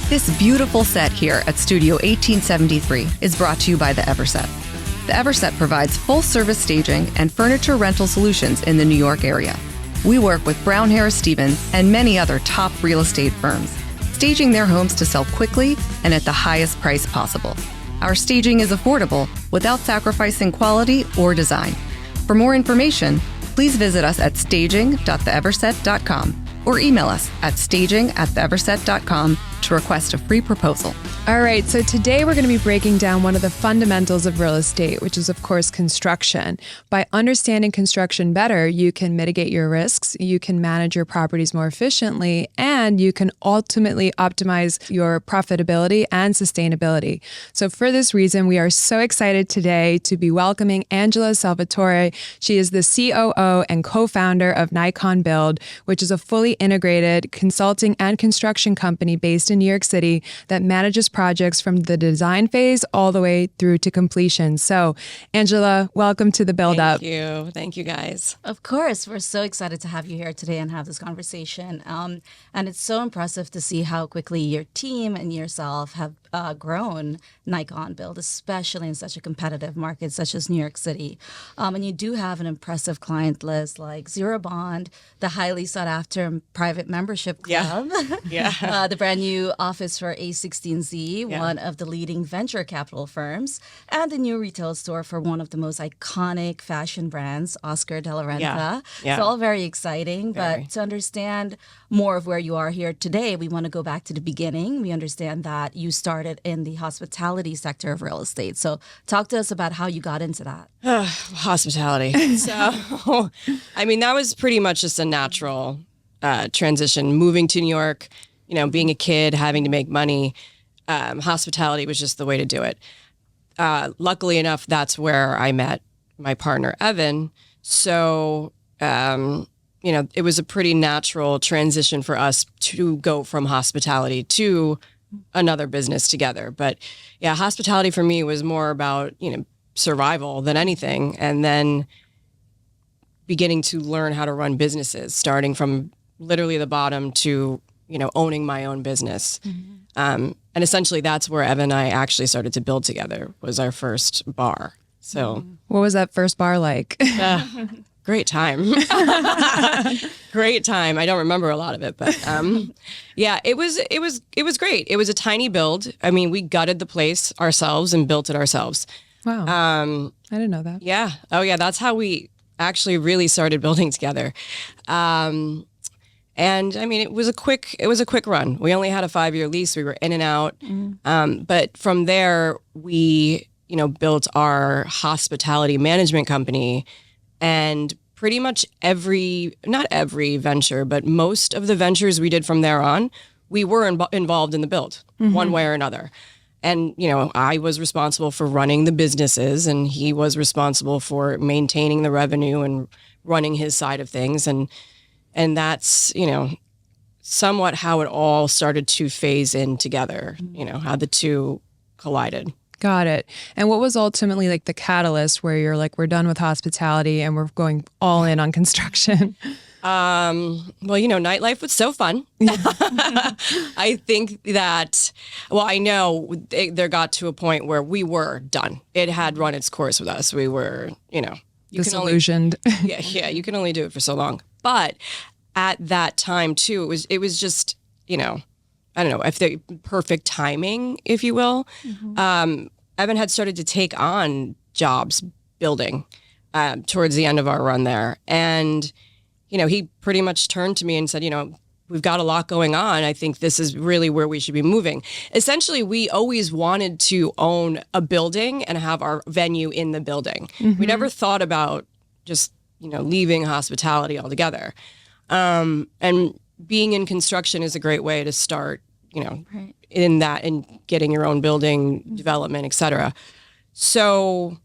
This beautiful set here at Studio 1873 is brought to you by the Everset. The Everset provides full-service staging and furniture rental solutions in the New York area. We work with Brown Harris Stevens and many other top real estate firms, staging their homes to sell quickly and at the highest price possible. Our staging is affordable without sacrificing quality or design. For more information, please visit us at staging.theeverset.com or email us at staging@theeverset.com to request a free proposal. All right, so today we're going to be breaking down one of the fundamentals of real estate, which is, of course, construction. By understanding construction better, you can mitigate your risks, you can manage your properties more efficiently, and you can ultimately optimize your profitability and sustainability. So for this reason, we are so excited today to be welcoming Angela Salvatore. She is the COO and co-founder of Nicon Build, which is a fully integrated consulting and construction company based in New York City that manages projects from the design phase all the way through to completion. So, Angela, welcome to the Build Up. Thank you. Thank you, guys. Of course. We're so excited to have you here today and have this conversation. And it's so impressive to see how quickly your team and yourself have grown Nicon Build, especially in such a competitive market such as New York City. And you do have an impressive client list like Zero Bond, the highly sought after private membership club, the brand new office for A16Z, one of the leading venture capital firms, and the new retail store for one of the most iconic fashion brands, Oscar de la Renta. It's all very exciting, but to understand more of where you are here today, we want to go back to the beginning. We understand that you started in the hospitality sector of real estate. So talk to us about how you got into that. Hospitality. So, I mean, that was pretty much just a natural transition. Moving to New York, being a kid, having to make money, hospitality was just the way to do it. Luckily enough, that's where I met my partner, Evan. So, it was a pretty natural transition for us to go from hospitality to another business together. But yeah, hospitality for me was more about, survival than anything. And then beginning to learn how to run businesses, starting from literally the bottom to, owning my own business. And essentially that's where Evan and I actually started to build together, was our first bar. So what was that first bar like? Great time. Great time. I don't remember a lot of it, but it was great. It was a tiny build. I mean, we gutted the place ourselves and built it ourselves. Wow. I didn't know that. Yeah. Oh yeah. That's how we actually really started building together. And I mean, it was a quick run. We only had a 5-year lease. We were in and out. But from there, we, built our hospitality management company. And pretty much not every venture, but most of the ventures we did from there on, we were involved in the build one way or another. And, I was responsible for running the businesses and he was responsible for maintaining the revenue and running his side of things. And that's, somewhat how it all started to phase in together, how the two collided. Got it. And what was ultimately like the catalyst where you're like, we're done with hospitality and we're going all in on construction? Nightlife was so fun. I think that, I know there got to a point where we were done. It had run its course with us. We were, disillusioned. You can only do it for so long. But at that time too, it was just, I don't know if the perfect timing, if you will. Evan had started to take on jobs building towards the end of our run there. And, he pretty much turned to me and said, we've got a lot going on. I think this is really where we should be moving. Essentially, we always wanted to own a building and have our venue in the building. We never thought about just, leaving hospitality altogether. And being in construction is a great way to start, in that and getting your own building development, et cetera. So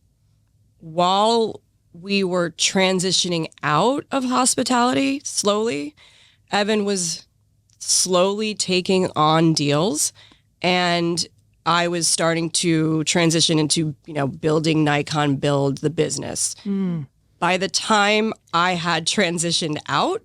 while we were transitioning out of hospitality slowly, Evan was slowly taking on deals and I was starting to transition into, building Nicon Build, the business. By the time I had transitioned out,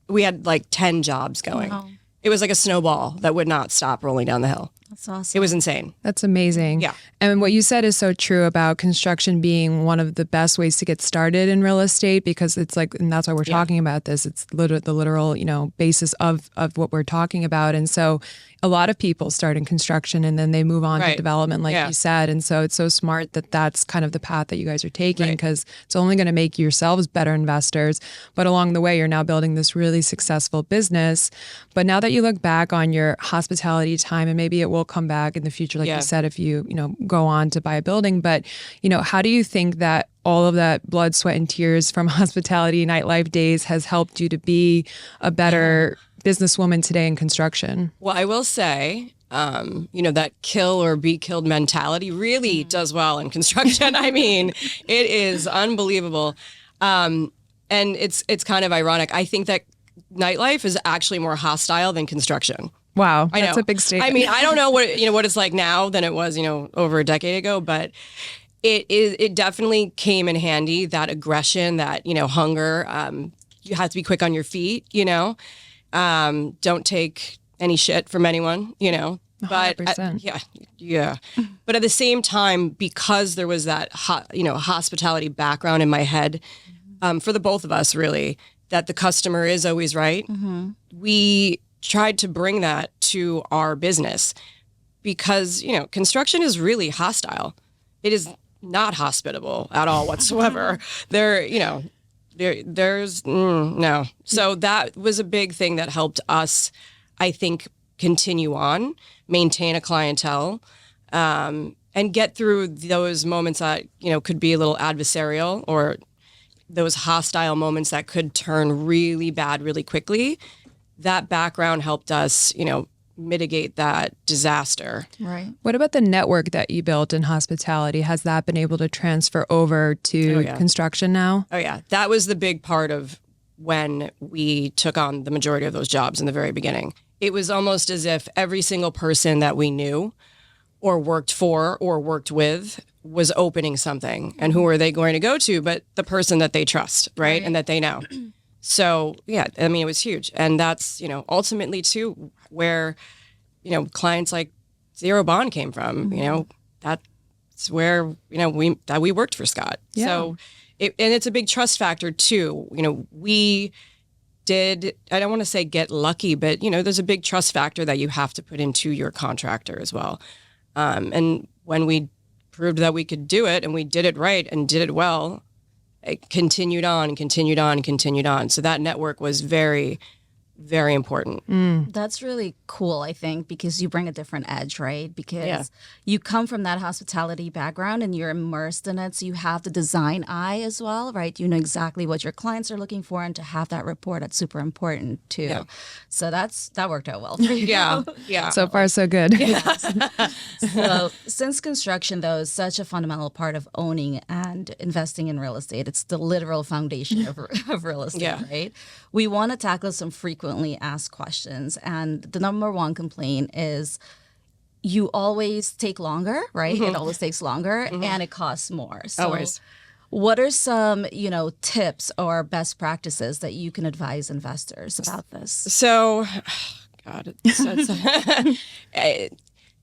we had like 10 jobs going. Wow. it was like a snowball that would not stop rolling down the hill. That's awesome. It was insane. That's amazing. Yeah. And what you said is so true about construction being one of the best ways to get started in real estate, because it's like, and that's why we're talking about this. It's the literal, basis of what we're talking about. And so a lot of people start in construction and then they move on to development, like you said. And so it's so smart that that's kind of the path that you guys are taking, because it's only going to make yourselves better investors. But along the way, you're now building this really successful business. But now that you look back on your hospitality time, and maybe it will come back in the future, like you said, if you go on to buy a building. But, how do you think that all of that blood, sweat, and tears from hospitality, nightlife days has helped you to be a better businesswoman today in construction? Well, I will say, that kill or be killed mentality really does well in construction. I mean, it is unbelievable. And it's kind of ironic. I think that nightlife is actually more hostile than construction. Wow, that's a big statement. I mean, I don't know what it's like now than it was, over a decade ago, but it definitely came in handy, that aggression, that, hunger. You have to be quick on your feet, don't take any shit from anyone, but 100%. Yeah. But at the same time, because there was that hospitality background in my head, for the both of us, really, that the customer is always right. We tried to bring that to our business, because construction is really hostile. It is not hospitable at all whatsoever. There's no. So that was a big thing that helped us, I think, continue on, maintain a clientele, and get through those moments that could be a little adversarial, or those hostile moments that could turn really bad really quickly. That background helped us, mitigate that disaster. Right. What about the network that you built in hospitality? Has that been able to transfer over to construction now? Oh, yeah. That was the big part of when we took on the majority of those jobs in the very beginning. It was almost as if every single person that we knew or worked for or worked with was opening something. And who are they going to go to but the person that they trust, right? And that they know. So, yeah, I mean, it was huge. And that's, ultimately, too, where, clients like Zero Bond came from. That's where, we worked for Scott. Yeah. So, and it's a big trust factor, too. We did, I don't want to say get lucky, but, there's a big trust factor that you have to put into your contractor as well. And when we proved that we could do it and we did it right and did it well, it continued on and continued on and continued on. So that network was very, very important. That's really cool, I think, because you bring a different edge, right? Because you come from that hospitality background and you're immersed in it. So you have the design eye as well, right? You know exactly what your clients are looking for, and to have that rapport, that's super important too. Yeah. So that worked out well for you. Yeah. So far, so good. So since construction, though, is such a fundamental part of owning and investing in real estate, it's the literal foundation of real estate, right? We want to tackle some frequently asked questions. And the number one complaint is you always take longer, right? It always takes longer and it costs more. So always. What are some, tips or best practices that you can advise investors about this? So, God,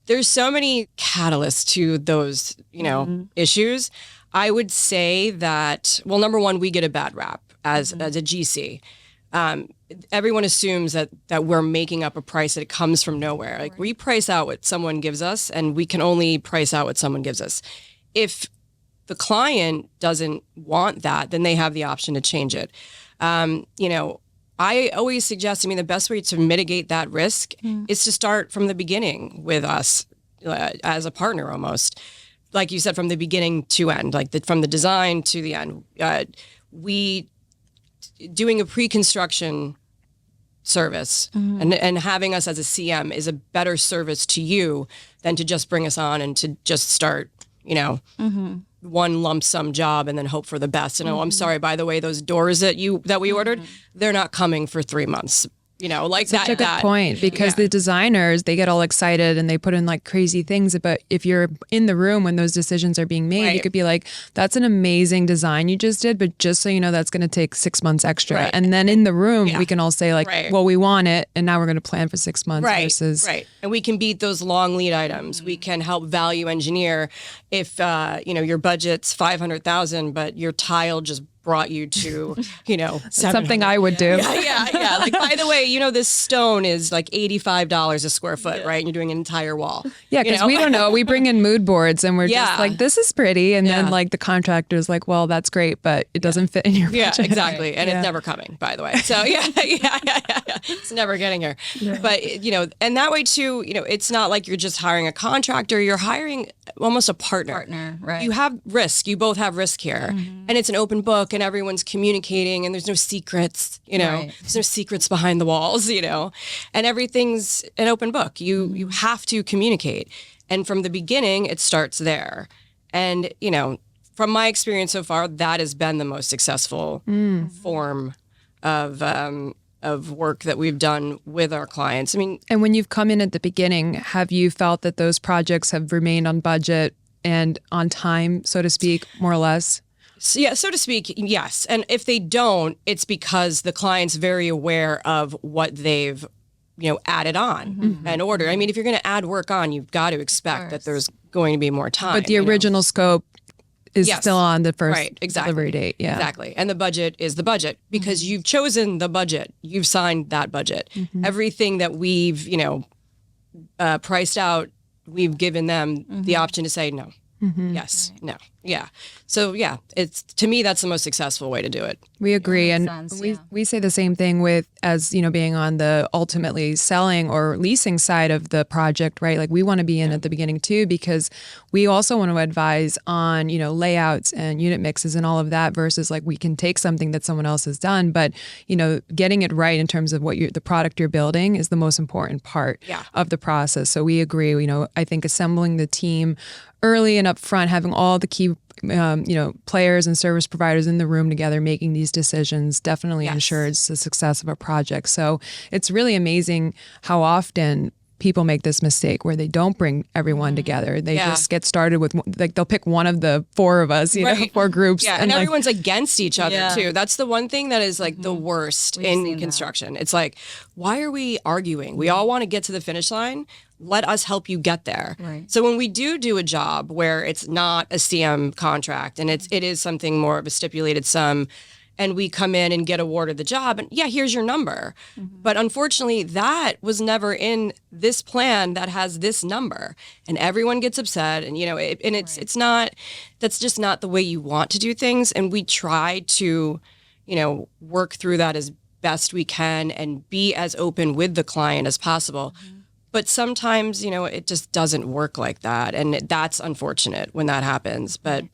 there's so many catalysts to those, issues. I would say that, well, number one, we get a bad rap as a GC. Everyone assumes that we're making up a price that comes from nowhere. Like, we price out what someone gives us, and we can only price out what someone gives us. If the client doesn't want that, then they have the option to change it. I always suggest, the best way to mitigate that risk is to start from the beginning with us as a partner almost. Like you said, from the beginning to end, from the design to the end. Doing a pre-construction service and having us as a CM is a better service to you than to just bring us on and to just start, one lump sum job and then hope for the best. And I'm sorry, by the way, those doors that we ordered, they're not coming for 3 months. like Such a good point, because the designers, they get all excited and they put in like crazy things. But if you're in the room when those decisions are being made, you could be like, that's an amazing design you just did, but just so you know, that's going to take 6 months extra. Right. And then in the room, we can all say like, well, we want it, and now we're going to plan for 6 months versus. Right. And we can beat those long lead items. We can help value engineer if, your budget's $500,000, but your tile just brought you to, something I would do. Yeah. Like, by the way, this stone is like $85 a square foot, right? And you're doing an entire wall. Yeah, because we don't know. We bring in mood boards and we're just like, this is pretty. And then like the contractor's like, well, that's great, but it doesn't fit in your budget. Yeah, exactly. And it's never coming, by the way. So yeah. It's never getting here. Yeah. But, and that way too, it's not like you're just hiring a contractor. You're hiring almost a partner. Right. You have risk. You both have risk here. And it's an open book and everyone's communicating and there's no secrets, there's no secrets behind the walls, and everything's an open book. You have to communicate. And from the beginning, it starts there. And, from my experience so far, that has been the most successful form of work that we've done with our clients. I mean, and when you've come in at the beginning, have you felt that those projects have remained on budget and on time, so to speak, more or less? So to speak, yes. And if they don't, it's because the client's very aware of what they've, added on and ordered. I mean, if you're going to add work on, you've got to expect that there's going to be more time. But the original scope is still on the first delivery date. Yeah, exactly. And the budget is the budget because you've chosen the budget. You've signed that budget. Everything that we've, priced out, we've given them the option to say no. Yes, no, yeah. So yeah, it's, to me, that's the most successful way to do it. We agree. And we say the same thing with, as being on the ultimately selling or leasing side of the project, right? Like we want to be in at the beginning too, because we also want to advise on, layouts and unit mixes and all of that versus like we can take something that someone else has done, but, getting it right in terms of what the product you're building is the most important part of the process. So we agree, I think assembling the team early and upfront, having all the key, players and service providers in the room together, making these decisions definitely ensures the success of a project. So it's really amazing how often people make this mistake where they don't bring everyone together. They just get started with, like, they'll pick one of the four of us, four groups. Yeah, and everyone's against each other too. That's the one thing that is like the worst in construction. It's like, why are we arguing? We all want to get to the finish line. Let us help you get there. Right. So when we do a job where it's not a CM contract and it is something more of a stipulated sum, and we come in and get awarded the job, and here's your number. But unfortunately, that was never in this plan that has this number, and everyone gets upset. And it's not. That's just not the way you want to do things. And we try to, work through that as best we can and be as open with the client as possible. But sometimes, it just doesn't work like that. And that's unfortunate when that happens. But,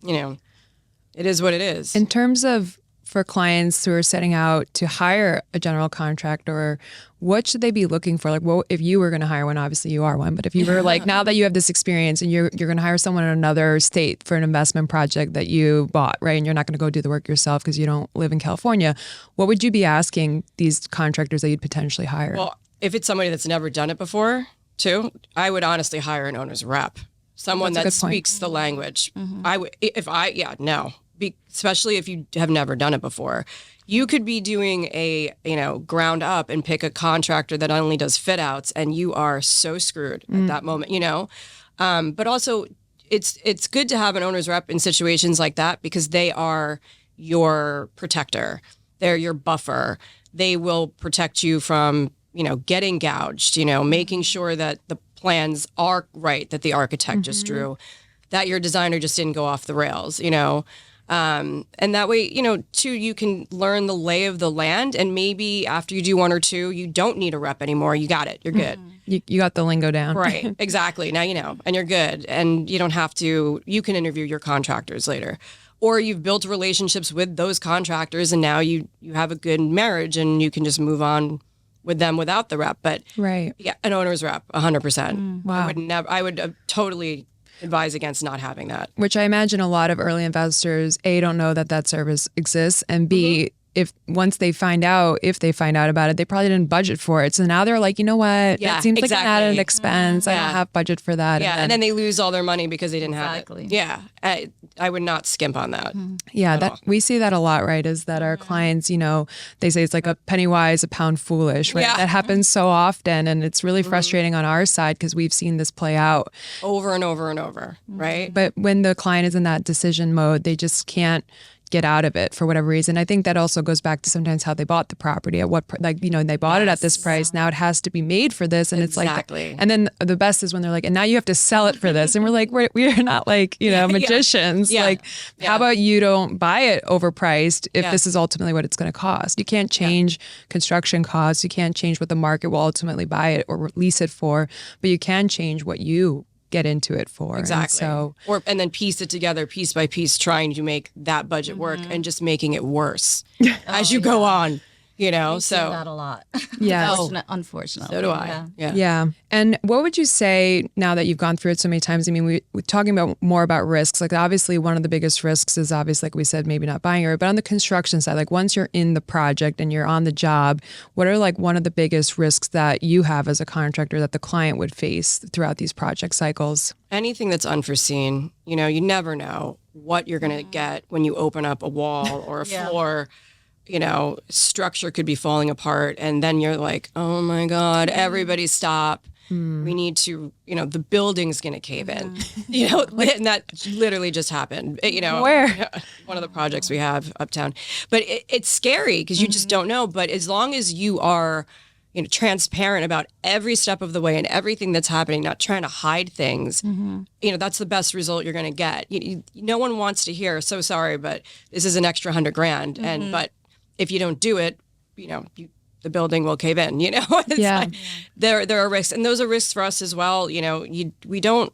it is what it is. In terms of for clients who are setting out to hire a general contractor, what should they be looking for? Like, well, if you were going to hire one, obviously you are one, but if you were like, now that you have this experience and you're going to hire someone in another state for an investment project that you bought, right? And you're not going to go do the work yourself because you don't live in California. What would you be asking these contractors that you'd potentially hire? Well, if it's somebody that's never done it before, too, I would honestly hire an owner's rep, someone that speaks the language. I would, especially if you have never done it before. You could be doing a, ground up and pick a contractor that only does fit outs, and you are so screwed at that moment, But also, it's good to have an owner's rep in situations like that because they are your protector. They're your buffer. They will protect you from getting gouged, making sure that the plans are right, that the architect just drew, that your designer just didn't go off the rails, and that way, too, you can learn the lay of the land, and maybe after you do one or two, you don't need a rep anymore. You got it. You're good. You got the lingo down. Right. Exactly. Now you know, and you're good, and you don't have to, you can interview your contractors later. Or you've built relationships with those contractors, and now you have a good marriage, and you can just move on with them without the rep. But yeah, an owner's rep, 100%. Wow. I would totally advise against not having that. Which I imagine a lot of early investors, A, don't know that service exists, and B, if they find out about it, they probably didn't budget for it. So now they're like, you know what? Yeah, That seems like an exactly. added expense. I Yeah. don't have budget for that. Yeah, and then they lose all their money because they didn't have Exactly. it. Yeah, I would not skimp on that. yeah, at that all. we see that a lot, right? Is that our clients, they say it's like a penny wise, a pound foolish, right? Yeah. That happens so often, and it's really frustrating on our side because we've seen this play out. Over and over and over, right? But when the client is in that decision mode, they just can't get out of it for whatever reason. I think that also goes back to sometimes how they bought the property, at what they bought it at this price. Now it has to be made for this, and Exactly. it's like, and then the best is when they're like, and now you have to sell it for this, and we're like, we're not like magicians. Yeah. Like, Yeah. how about you don't buy it overpriced if Yeah. this is ultimately what it's going to cost? You can't change construction costs. You can't change what the market will ultimately buy it or lease it for, but you can change what you get into it for. Exactly. And so and then piece it together piece by piece, trying to make that budget work and just making it worse as you go on. We see So that a lot. Yes. Unfortunately. so do I. Yeah. Yeah. And what would you say now that you've gone through it so many times? I mean, we're talking about more about risks. Like, obviously, one of the biggest risks is obviously, like we said, maybe not buying it. But on the construction side, like once you're in the project and you're on the job, what are like one of the biggest risks that you have as a contractor that the client would face throughout these project cycles? Anything that's unforeseen, you never know what you're going to get when you open up a wall or a floor. Structure could be falling apart, and then you're like, oh my God, everybody stop. We need to, the building's going to cave in, and that literally just happened, Where? one of the projects we have uptown. But it's scary because you just don't know. But as long as you are, transparent about every step of the way and everything that's happening, not trying to hide things, that's the best result you're going to get. No one wants to hear, so sorry, but this is an extra $100,000. But if you don't do it, the building will cave in, It's Yeah. like, there are risks, and those are risks for us as well. We don't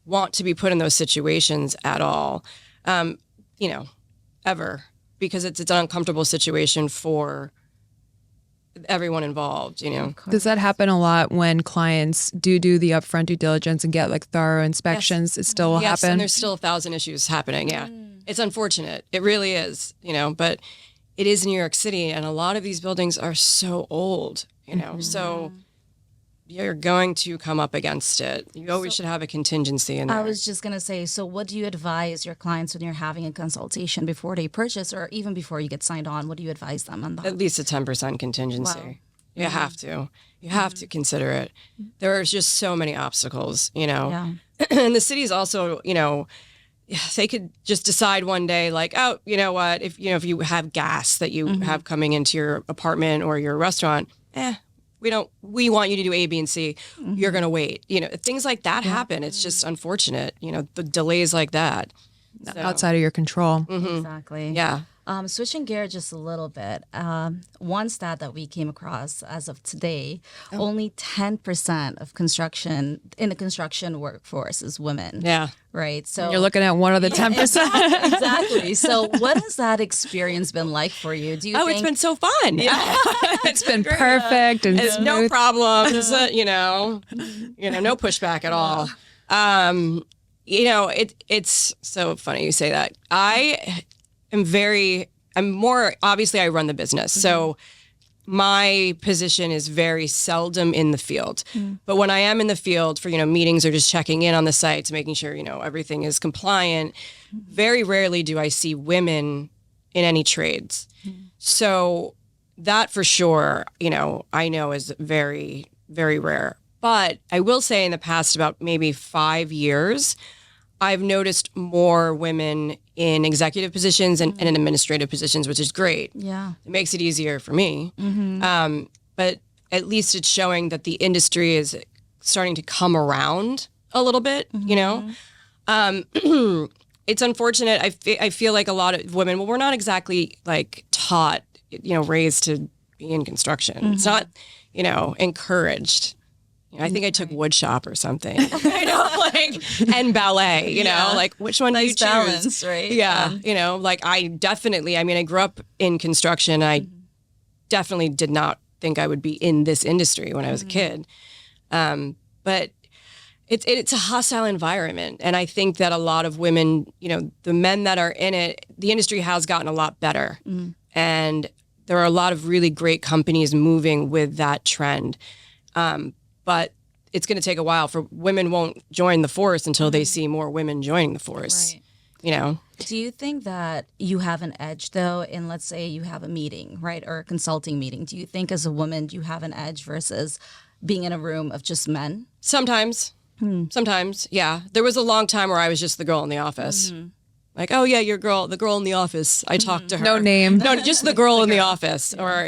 want to be put in those situations at all, ever, because it's an uncomfortable situation for everyone involved, Does that happen a lot when clients do the upfront due diligence and get like thorough inspections? It still will Yes, happen? and there's still 1,000 issues happening. Yeah, it's unfortunate. It really is, but it is New York City, and a lot of these buildings are so old, so you're going to come up against it. You always should have a contingency in there. I was just going to say, so what do you advise your clients when you're having a consultation before they purchase or even before you get signed on? What do you advise them on that? At least a 10% contingency. Wow. You have to. You have to consider it. There are just so many obstacles, Yeah. And the city's also, they could just decide one day, like, oh, you know what? If you have gas that you have coming into your apartment or your restaurant, we want you to do A, B, and C. You're going to wait. Things like that happen. It's just unfortunate, the delays like that. So, Outside of your control. Exactly. yeah. Switching gear just a little bit, one stat that we came across as of today, only 10% of in the construction workforce is women. Yeah. Right. So You're looking at one of the 10%. exactly. So what has that experience been like for you? Do you think It's been so fun. Yeah. It's been perfect and It's no smooth. problems, no pushback at all. It's so funny you say that. I'm more, obviously I run the business. So my position is very seldom in the field. But when I am in the field for, meetings or just checking in on the sites, making sure, everything is compliant, very rarely do I see women in any trades. So that for sure, I know is very, very rare. But I will say in the past about maybe 5 years, I've noticed more women in executive positions and in administrative positions, which is great. Yeah. It makes it easier for me. But at least it's showing that the industry is starting to come around a little bit, It's unfortunate. I feel like a lot of women, we're not exactly like taught, raised to be in construction. It's not, encouraged. I think I took wood shop or something, and ballet, like which one do you choose? Balance, right? Yeah. I grew up in construction. I definitely did not think I would be in this industry when I was a kid. But it's a hostile environment. And I think that a lot of women, the men that are in it, the industry has gotten a lot better. And there are a lot of really great companies moving with that trend. But it's going to take a while. For women won't join the force until they see more women joining the force. Right. You know? Do you think that you have an edge, though, in, let's say, you have a meeting, right, or a consulting meeting? Do you think as a woman you have an edge versus being in a room of just men? Sometimes. Sometimes, yeah. There was a long time where I was just the girl in the office. Like, oh yeah, the girl in the office. I talked to her. No name. No, just the girl in the office. Or,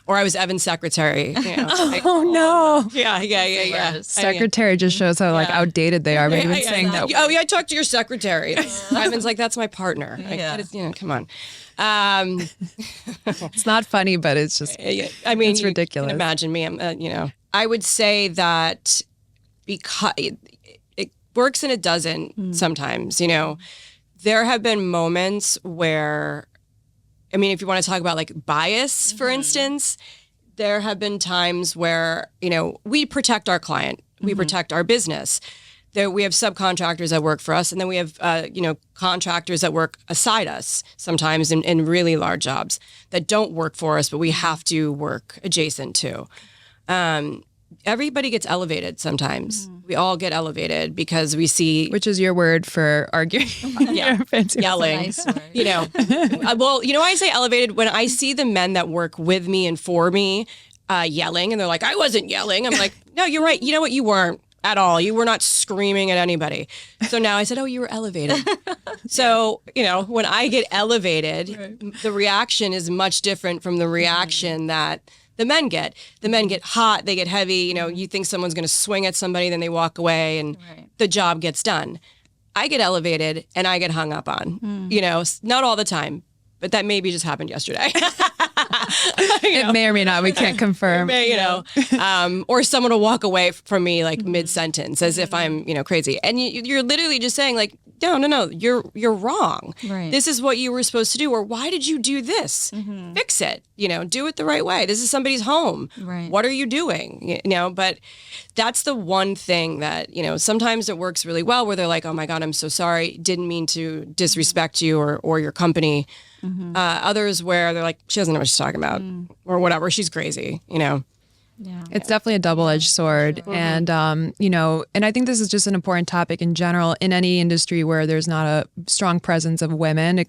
or I was Evan's secretary. Oh no. Yeah. Secretary just shows how like outdated they are. Maybe saying that. Oh yeah, I talked to your secretary. Evan's like, that's my partner. Come on. It's not funny, but it's just, I mean, it's ridiculous. You can imagine me, I would say that because it works and it doesn't sometimes, There have been moments where, I mean, if you want to talk about like bias, for instance, there have been times where, we protect our client, we protect our business. There, we have subcontractors that work for us, and then we have, contractors that work aside us sometimes in really large jobs that don't work for us, but we have to work adjacent to. Everybody gets elevated sometimes. We all get elevated because we see... Which is your word for arguing. Yeah, yelling. Nice word. Well, I say elevated when I see the men that work with me and for me yelling, and they're like, I wasn't yelling. I'm like, no, you're right. You know what? You weren't at all. You were not screaming at anybody. So now I said, oh, you were elevated. So, when I get elevated, the reaction is much different from the reaction that the men get. The men get hot, they get heavy. You think someone's going to swing at somebody, then they walk away and the job gets done. I get elevated and I get hung up on, not all the time, but that maybe just happened yesterday. It may or may not. We can't confirm. Or someone will walk away from me like mid-sentence as if I'm, crazy. And you're literally just saying like, no, you're wrong. Right. This is what you were supposed to do. Or why did you do this? Fix it. Do it the right way. This is somebody's home. Right. What are you doing? But that's the one thing that, sometimes it works really well where they're like, oh my God, I'm so sorry. Didn't mean to disrespect you or your company. Others where they're like, she doesn't know what she's talking about or whatever. She's crazy, Yeah. It's definitely a double-edged sword. And, and I think this is just an important topic in general in any industry where there's not a strong presence of women,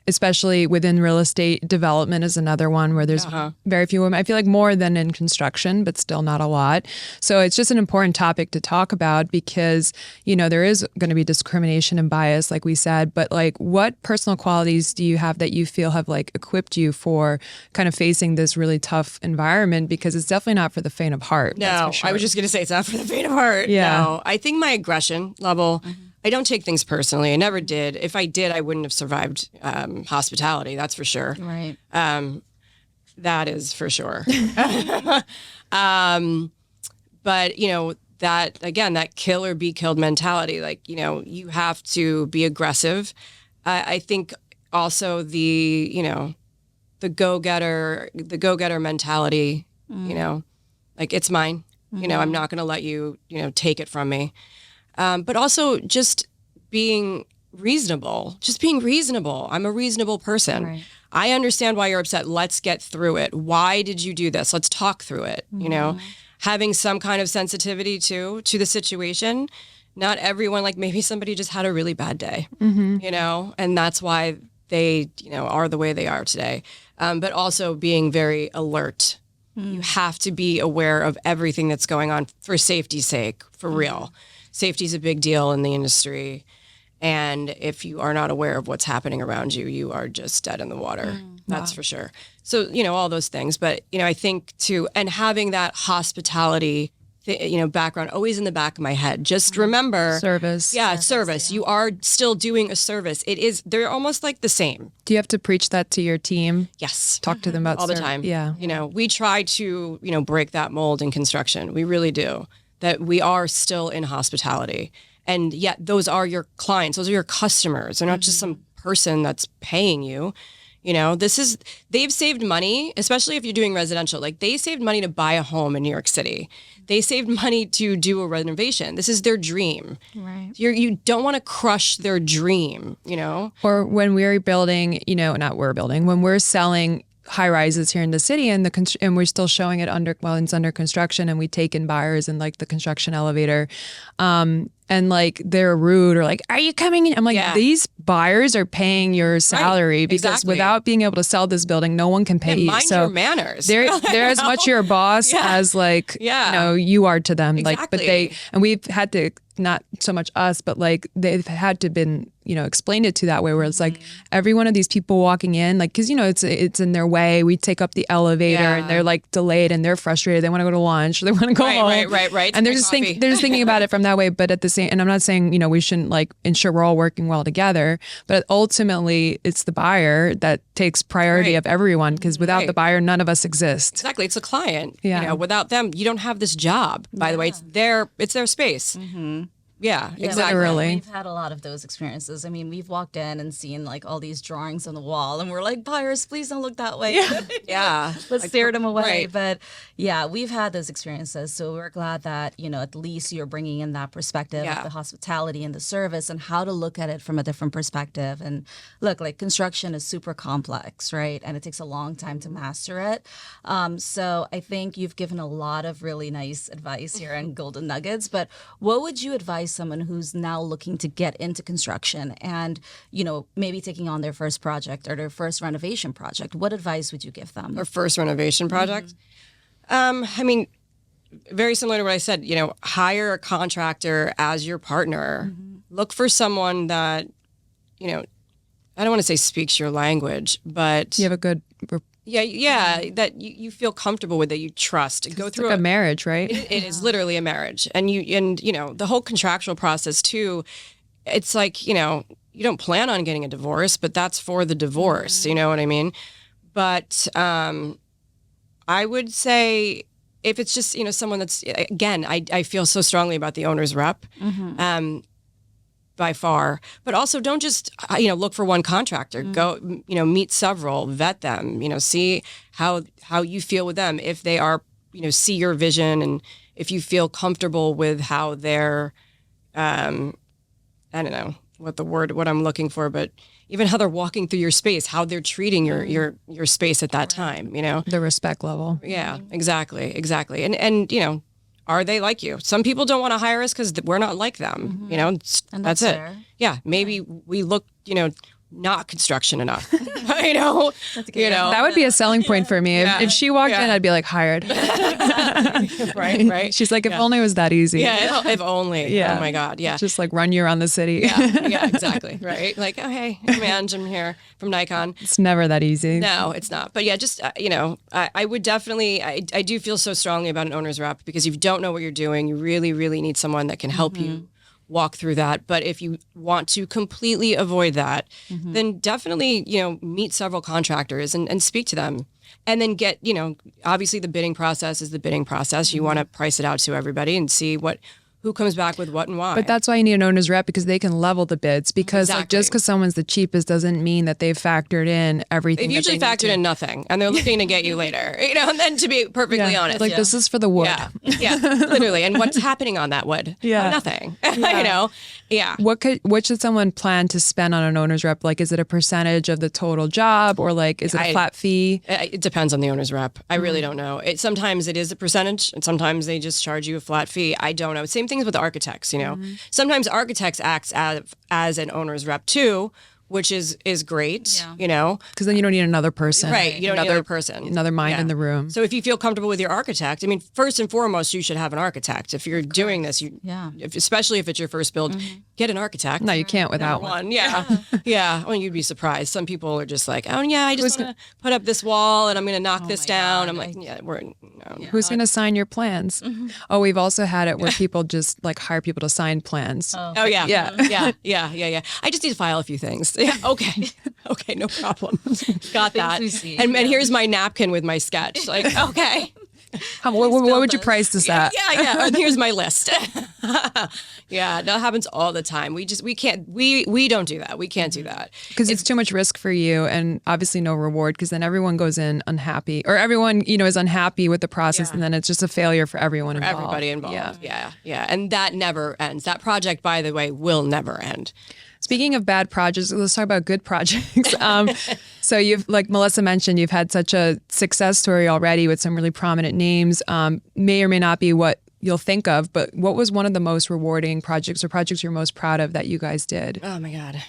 especially within real estate. Development is another one where there's very few women. I feel like more than in construction, but still not a lot. So it's just an important topic to talk about because, there is going to be discrimination and bias, like we said, but like what personal qualities do you have that you feel have like equipped you for kind of facing this really tough environment? Because it's definitely not for the faint of heart. No, I was just going to say it's not for the faint of heart. Yeah. No, I think my aggression level, I don't take things personally. I never did. If I did, I wouldn't have survived hospitality. That's for sure. Right. That is for sure. But, that, again, that kill or be killed mentality, like, you have to be aggressive. I think also the go-getter mentality, like it's mine, I'm not going to let you, take it from me. But also just being reasonable. I'm a reasonable person. Right. I understand why you're upset. Let's get through it. Why did you do this? Let's talk through it. Having some kind of sensitivity to the situation. Not everyone, like maybe somebody just had a really bad day, and that's why they, are the way they are today. But also being very alert. You have to be aware of everything that's going on for safety's sake, for real. Safety is a big deal in the industry. And if you are not aware of what's happening around you, you are just dead in the water. That's for sure. So, all those things. But, I think too, and having that hospitality, background always in the back of my head. Just remember. Service. Yeah, service. You are still doing a service. They're almost like the same. Do you have to preach that to your team? Yes. Talk to them about all the time. Yeah. We try to, break that mold in construction. We really do. That we are still in hospitality. And yet those are your clients. Those are your customers. They're not just some person that's paying you. They've saved money, especially if you're doing residential. Like they saved money to buy a home in New York City. They saved money to do a renovation. This is their dream. Right. You don't want to crush their dream, Or when we're building, when we're selling high rises here in the city and and we're still showing it it's under construction, and we take in buyers in like the construction elevator. And like they're rude or like, are you coming in? I'm like, these buyers are paying your salary because without being able to sell this building, no one can pay you. Mind So your manners. They're as much your boss as like, you are to them. Exactly. Like, and we've had to, not so much us, but like they've had to been, explained it to that way where it's like every one of these people walking in, like, cause it's in their way. We take up the elevator and they're like delayed and they're frustrated. They want to go to lunch. They want to go home. Right. And they're just thinking about it from that way. But at the same, and I'm not saying, we shouldn't like ensure we're all working well together, but ultimately it's the buyer that takes priority of everyone. Because without the buyer, none of us exist. Exactly. It's a client. Yeah. Without them, you don't have this job, by the way. It's their space. Mm-hmm. Yeah, exactly. Literally. We've had a lot of those experiences. I mean, we've walked in and seen like all these drawings on the wall and we're like, buyers, please don't look that way. Yeah. Let's steer them away. Right. But yeah, we've had those experiences. So we're glad that, at least you're bringing in that perspective of the hospitality and the service and how to look at it from a different perspective. And look, like construction is super complex, right? And it takes a long time to master it. So I think you've given a lot of really nice advice here and golden nuggets. But what would you advise someone who's now looking to get into construction and, maybe taking on their first project or their first renovation project? What advice would you give them? Or first renovation project? I mean, very similar to what I said, hire a contractor as your partner. Look for someone that, I don't want to say speaks your language, but You have a good, that you feel comfortable with, that you trust. Go through like a marriage, right? It is literally a marriage. And the whole contractual process too, it's like, you don't plan on getting a divorce, but that's for the divorce. You know what I mean? But I would say if it's just, someone that's, again, I feel so strongly about the owner's rep. By far, but also don't just look for one contractor. Go meet several, vet them. See how you feel with them. If they are see your vision, and if you feel comfortable with how they're I don't know what I'm looking for, but even how they're walking through your space, how they're treating your space at that time. The respect level. Yeah, exactly, and are they like you? Some people don't want to hire us because we're not like them. And that's it. fair. Yeah, maybe we look, not construction enough. That would be a selling point for me. If she walked in, I'd be like, hired. right. She's like, if only it was that easy. Yeah, if only. Yeah. Oh my God. Yeah. Just like run you around the city. Yeah, exactly. Right. Like, oh, hey, I'm Ange, I'm here from Nikon. It's never that easy. No, it's not. But yeah, just, I would definitely, I do feel so strongly about an owner's rep, because if you don't know what you're doing, you really, really need someone that can help you walk through that. But if you want to completely avoid that, then definitely, meet several contractors and speak to them. And then get, obviously the bidding process is the bidding process. You want to price it out to everybody and see who comes back with what and why. But that's why you need an owner's rep, because they can level the bids. Because like, just because someone's the cheapest doesn't mean that they've factored in everything. They've usually factored in nothing, and they're looking to get you later. And then to be perfectly honest, like this is for the wood. Yeah, literally. And what's happening on that wood? Yeah. Nothing. Yeah. What should someone plan to spend on an owner's rep? Like, is it a percentage of the total job, or like, is it a flat fee? It depends on the owner's rep. I really don't know. Sometimes it is a percentage, and sometimes they just charge you a flat fee. I don't know. Same things with the architects. Sometimes architects act as an owner's rep too, which is great. Because then you don't need another person, right? You don't need another person, another mind in the room. So if you feel comfortable with your architect, I mean, first and foremost, you should have an architect. If you're doing this, especially if it's your first build, get an architect. No, you can't without one. Yeah. Well, you'd be surprised. Some people are just like, oh yeah, I just want to put up this wall and I'm going to knock this down. I'm like, who's going to sign your plans? Oh, we've also had it where people just like hire people to sign plans. Oh yeah. Yeah. I just need to file a few things. Yeah. Okay, no problem. Got that. And here's my napkin with my sketch. Like, okay. What would you price this at? Yeah. And here's my list. Yeah, that happens all the time. We don't do that. We can't do that. Because it's too much risk for you and obviously no reward, because then everyone goes in unhappy, or everyone, is unhappy with the process, and then it's just a failure for everyone involved. Everybody involved. Yeah. And that never ends. That project, by the way, will never end. Speaking of bad projects, let's talk about good projects. So you've, like Malessa mentioned, you've had such a success story already with some really prominent names. May or may not be what you'll think of, but what was one of the most rewarding projects or projects you're most proud of that you guys did? Oh my God.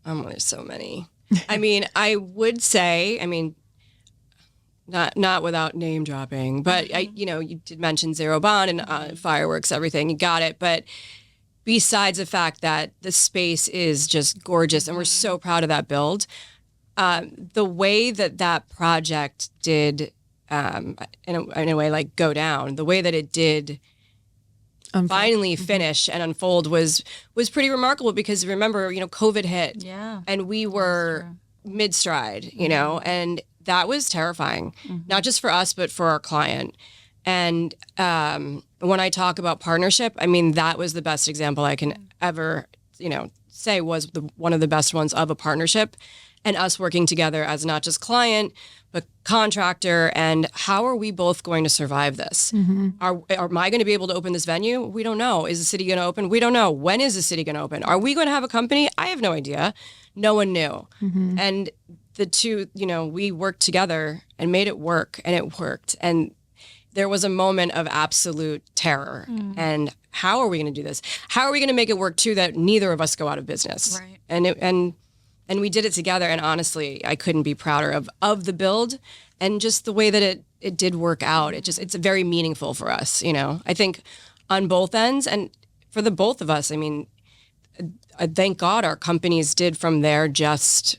There's so many. I mean, I would say, not without name dropping, but you did mention Zero Bond and fireworks, everything, you got it. But besides the fact that the space is just gorgeous and we're so proud of that build, the way that project did, in a way, like go down, the way that it did finally finish and unfold was pretty remarkable, because remember, COVID hit, and we were mid-stride, and that was terrifying, not just for us, but for our client. And when I talk about partnership, that was the best example I can ever, say was one of the best ones of a partnership, and us working together as not just client, but contractor. And how are we both going to survive this? Am I going to be able to open this venue? We don't know. Is the city going to open? We don't know. When is the city going to open? Are we going to have a company? I have no idea. No one knew. And the two, we worked together and made it work, and it worked. And there was a moment of absolute terror. And how are we going to do this? How are we going to make it work too, that neither of us go out of business? Right. And we did it together. And honestly, I couldn't be prouder of the build, and just the way that it did work out. It's very meaningful for us. I think on both ends, and for the both of us, thank God our companies did from there just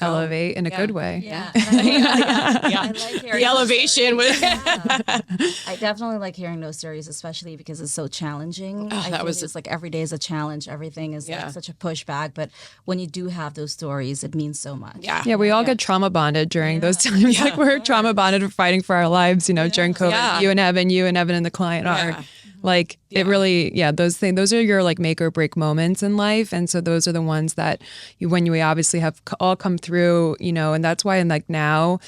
elevate in a good way. Yeah. I like hearing the elevation was. I definitely like hearing those stories, especially because it's so challenging. It's like every day is a challenge. Everything is like such a pushback. But when you do have those stories, it means so much. Yeah, we all get trauma bonded during those times. Like we're trauma bonded for fighting for our lives, during COVID. Yeah. You and Evan and the client are. Like it really, those are your like make or break moments in life. And so those are the ones that when you obviously have all come through, and that's why like now,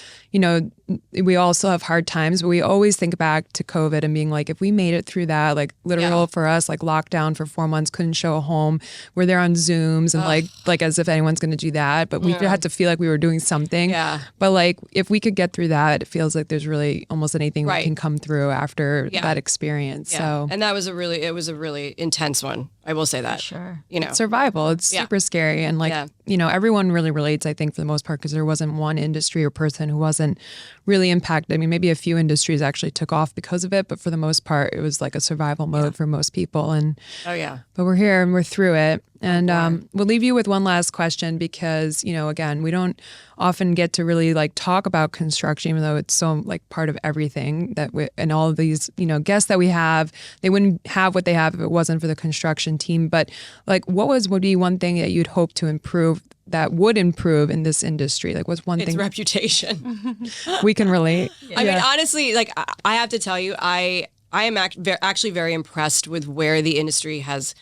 we all still have hard times, but we always think back to COVID and being like, if we made it through that, like literal for us, like lockdown for 4 months, couldn't show a home. We're there on Zooms and like as if anyone's going to do that, but we had to feel like we were doing something. Yeah. But like, if we could get through that, it feels like there's really almost anything we can come through after that experience. Yeah. So, and that was a really intense one. I will say that. Sure. It's survival. It's super scary. And like, everyone really relates, I think, for the most part, because there wasn't one industry or person who wasn't really impacted. Maybe a few industries actually took off because of it, but for the most part, it was like a survival mode for most people. And but we're here and we're through it. And we'll leave you with one last question, because, again, we don't often get to really like talk about construction, even though it's so like part of everything and all of these, guests that we have, they wouldn't have what they have if it wasn't for the construction team. But like, what would be one thing that you'd hope to improve that would improve in this industry? Like, what's one thing? It's reputation. We can relate. I mean, honestly, like I have to tell you, I am actually very impressed with where the industry has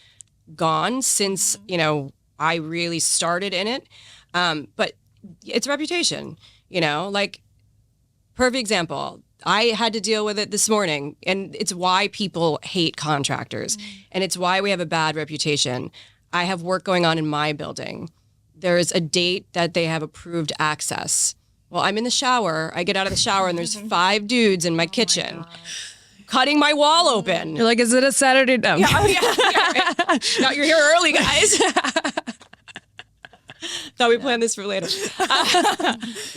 gone since, I really started in it. But it's reputation, like perfect example. I had to deal with it this morning, and it's why people hate contractors, and it's why we have a bad reputation. I have work going on in my building. There's a date that they have approved access. Well, I'm in the shower. I get out of the shower and there's 5 dudes in my kitchen cutting my wall open. You're like, is it a Saturday? No. No, you're here early, guys. Thought we planned this for later.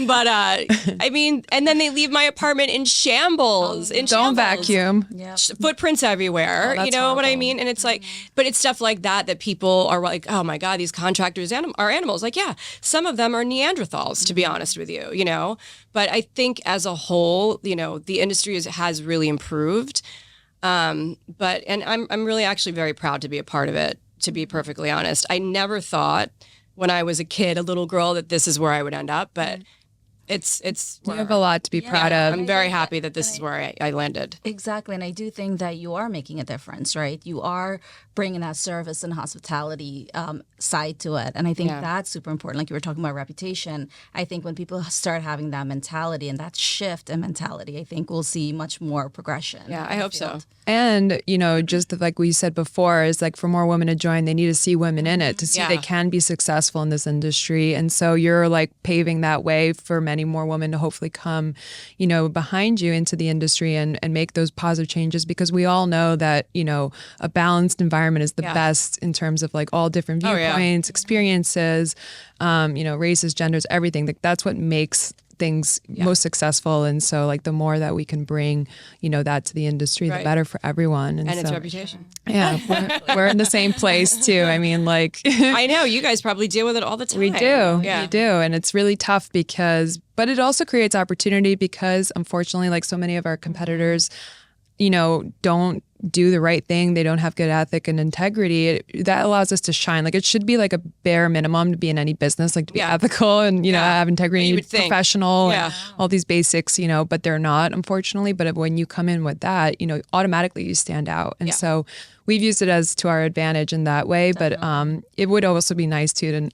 But and then they leave my apartment in shambles. Don't vacuum. Yep. Footprints everywhere. Oh, you know what I mean? And it's like, but it's stuff like that people are like, oh my God, these contractors are animals. Like, yeah, some of them are Neanderthals, to be honest with you, But I think as a whole, the industry has really improved. And I'm really actually very proud to be a part of it, to be perfectly honest. I never thought when I was a kid, a little girl, that this is where I would end up. But You have a lot to be proud of. I'm very happy that this is where I landed. Exactly. And I do think that you are making a difference, right? You are bringing that service and hospitality side to it. And I think that's super important. Like you were talking about reputation. I think when people start having that mentality and that shift in mentality, I think we'll see much more progression. Yeah, I hope so. And, just like we said before, is like for more women to join, they need to see women in it to see they can be successful in this industry. And so you're like paving that way for many more women to hopefully come, behind you into the industry and make those positive changes, because we all know that, a balanced environment is the best in terms of like all different viewpoints, experiences, races, genders, everything. Like that's what makes things most successful. And so like the more that we can bring, that to the industry, the better for everyone. And its reputation. Yeah, we're in the same place too. I mean, like I know you guys probably deal with it all the time. We do. And it's really tough but it also creates opportunity because unfortunately, like so many of our competitors, don't do the right thing. They don't have good ethic and integrity. That allows us to shine. Like it should be like a bare minimum to be in any business, like to be ethical and, have integrity, professional, and all these basics, but they're not, unfortunately. But when you come in with that, automatically you stand out. And so we've used it as to our advantage in that way. Definitely. But it would also be nice to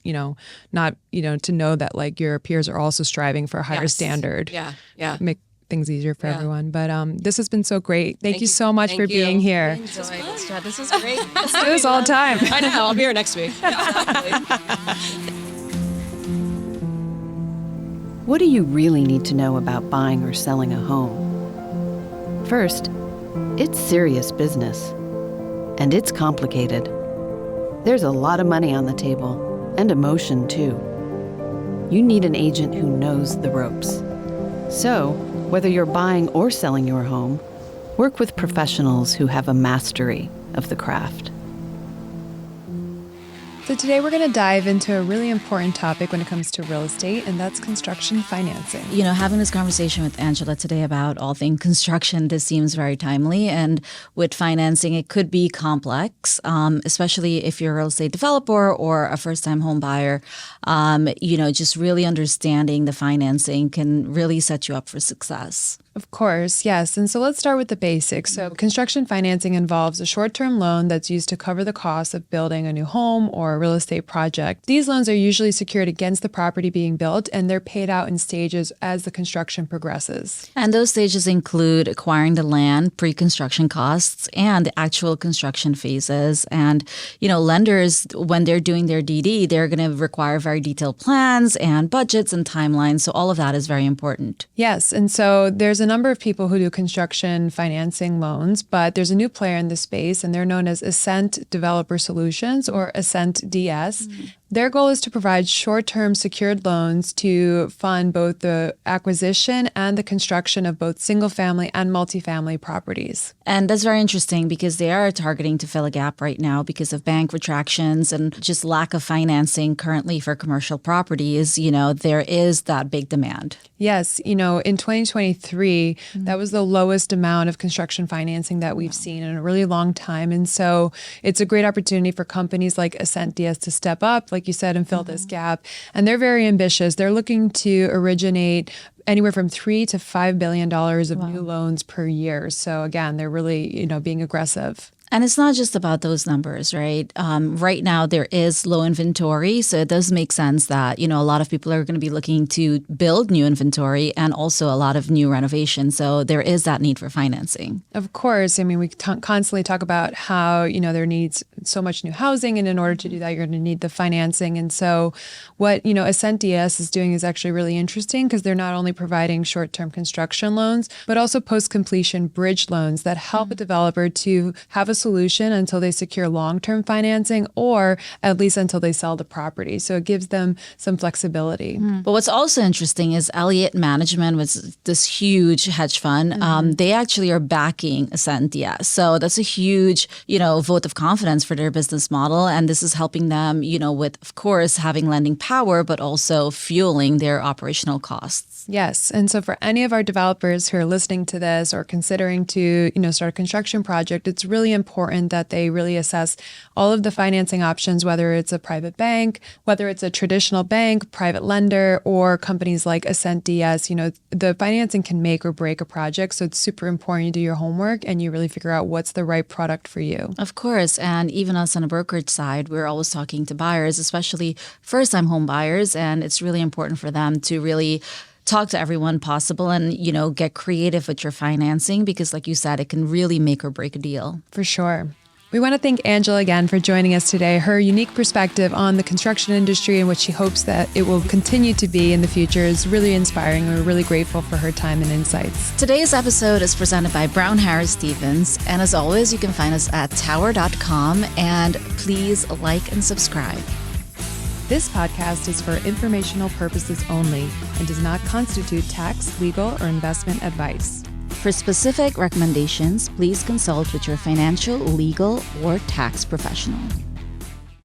not, to know that like your peers are also striving for a higher standard. Yeah. Make things easier for everyone. But this has been so great. Thank you so much for being here. This is great. Let's do this all the time. I know. I'll be here next week. What do you really need to know about buying or selling a home? First, it's serious business. And it's complicated. There's a lot of money on the table, and emotion too. You need an agent who knows the ropes. So, whether you're buying or selling your home, work with professionals who have a mastery of the craft. So today we're going to dive into a really important topic when it comes to real estate, and that's construction financing. Having this conversation with Angela today about all things construction, this seems very timely. And with financing, it could be complex, especially if you're a real estate developer or a first-time home buyer. Just really understanding the financing can really set you up for success. Of course, yes. And so let's start with the basics. So construction financing involves a short-term loan that's used to cover the cost of building a new home or a real estate project. These loans are usually secured against the property being built, and they're paid out in stages as the construction progresses. And those stages include acquiring the land, pre-construction costs, and the actual construction phases. And, lenders, when they're doing their DD, they're going to require very detailed plans and budgets and timelines. So all of that is very important. Yes. And so there's a number of people who do construction financing loans, but there's a new player in the space, and they're known as Ascent Developer Solutions, or Ascent DS. Their goal is to provide short-term secured loans to fund both the acquisition and the construction of both single-family and multifamily properties. And that's very interesting because they are targeting to fill a gap right now because of bank retractions and just lack of financing currently for commercial properties. There is that big demand. Yes. In 2023, that was the lowest amount of construction financing that we've seen in a really long time. And so it's a great opportunity for companies like Ascent DS to step up, like you said, and fill this gap. And they're very ambitious. They're looking to originate anywhere from $3 to $5 billion of new loans per year. So again, they're really, being aggressive. And it's not just about those numbers, right? Right now, there is low inventory. So it does make sense that, a lot of people are going to be looking to build new inventory and also a lot of new renovation. So there is that need for financing. Of course. I mean, we constantly talk about how, there needs so much new housing. And in order to do that, you're going to need the financing. And so what, Ascent DS is doing is actually really interesting because they're not only providing short-term construction loans, but also post-completion bridge loans that help a developer to have a solution until they secure long-term financing or at least until they sell the property. So it gives them some flexibility. But what's also interesting is Elliott Management was this huge hedge fund. They actually are backing Ascent DS. So that's a huge, vote of confidence for their business model. And this is helping them, with, of course, having lending power, but also fueling their operational costs. Yes. And so for any of our developers who are listening to this or considering to, start a construction project, it's really important important that they really assess all of the financing options, whether it's a private bank, whether it's a traditional bank, private lender, or companies like Ascent DS. The financing can make or break a project. So it's super important you do your homework and you really figure out what's the right product for you. Of course. And even us on a brokerage side, we're always talking to buyers, especially first-time home buyers. And it's really important for them to really talk to everyone possible and, get creative with your financing because, like you said, it can really make or break a deal. For sure. We want to thank Angela again for joining us today. Her unique perspective on the construction industry and what she hopes that it will continue to be in the future is really inspiring. We're really grateful for her time and insights. Today's episode is presented by Brown Harris Stevens. And as always, you can find us at tower.com and please like and subscribe. This podcast is for informational purposes only and does not constitute tax, legal, or investment advice. For specific recommendations, please consult with your financial, legal, or tax professional.